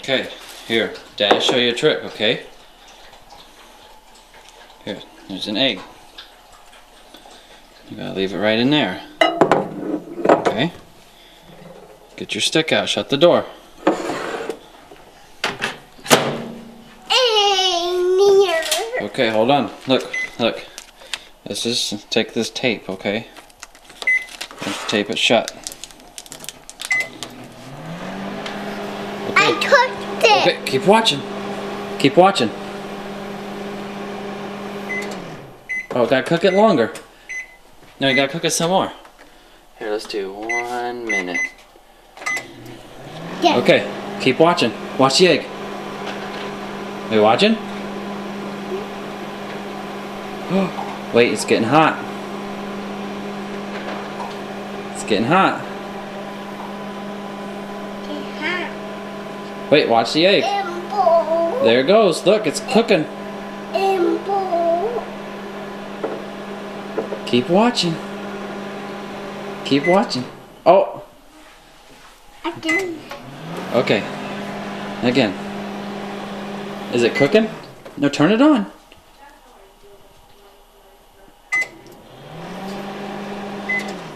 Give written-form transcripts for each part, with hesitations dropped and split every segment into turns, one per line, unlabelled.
Okay, here, Daddy show you a trick, okay? Here, there's an egg. You gotta leave it right in there. Okay? Get your stick out, shut the door. Okay, hold on. Look. Let's just take this tape, okay? And tape it shut. Okay.
I cooked it.
Okay, keep watching. Keep watching. Oh, gotta cook it longer. No, you gotta cook it some more. Here, let's do 1 minute.
Yeah.
Okay, keep watching. Watch the egg. Are you watching? Wait, it's getting hot. It's getting hot. Wait, watch the egg. There it goes. Look, it's cooking. Keep watching. Keep watching. Oh.
Again.
Okay. Again. Is it cooking? No, turn it on.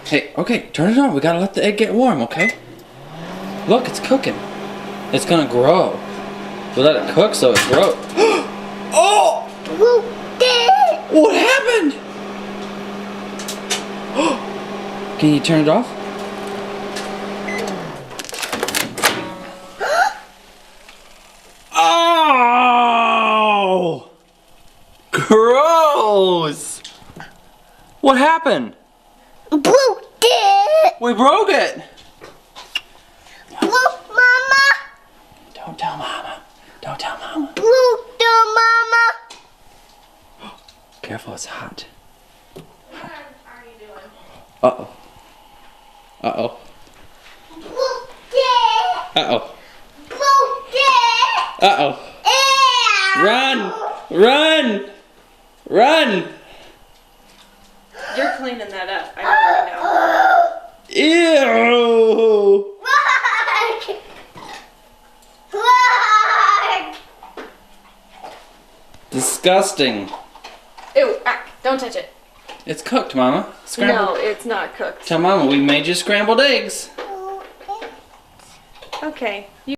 Hey, okay, turn it on. We gotta let the egg get warm, okay? Look, it's cooking. It's gonna grow. We let it cook so it grows. Oh! What happened? Can you turn it off? Oh! Gross! What happened?
Broke it.
We broke it!
Broke, Mama.
Don't tell Mama. Don't tell Mama.
Broke the Mama.
Careful, it's hot.
What are you doing?
Uh-oh. Uh-oh.
Broke it.
Uh-oh.
Broke it.
Uh-oh. Run! Run! Run!
You're cleaning that up. I already know.
Ew! Disgusting.
Ew, don't touch it.
It's cooked, Mama. Scrambled.
No, it's not cooked.
Tell Mama we made you scrambled eggs.
Okay.